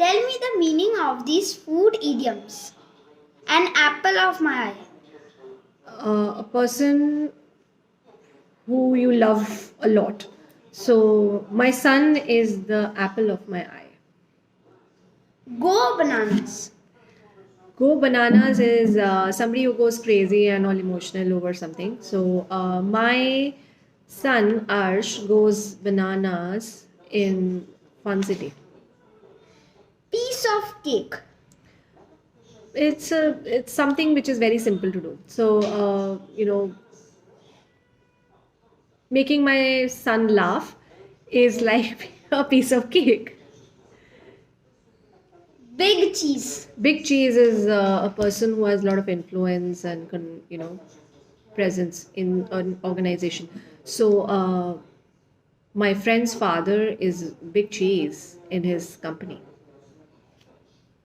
Tell me the meaning of these food idioms. An apple of my eye. A person who you love a lot. So my son is the apple of my eye. Go bananas. Go bananas is somebody who goes crazy and all emotional over something. So my son Arsh goes bananas in Fun City. Piece of cake. It's something which is very simple to do. So making my son laugh is like a piece of cake. Big cheese. Big cheese is a person who has a lot of influence and presence in an organization. So my friend's father is big cheese in his company.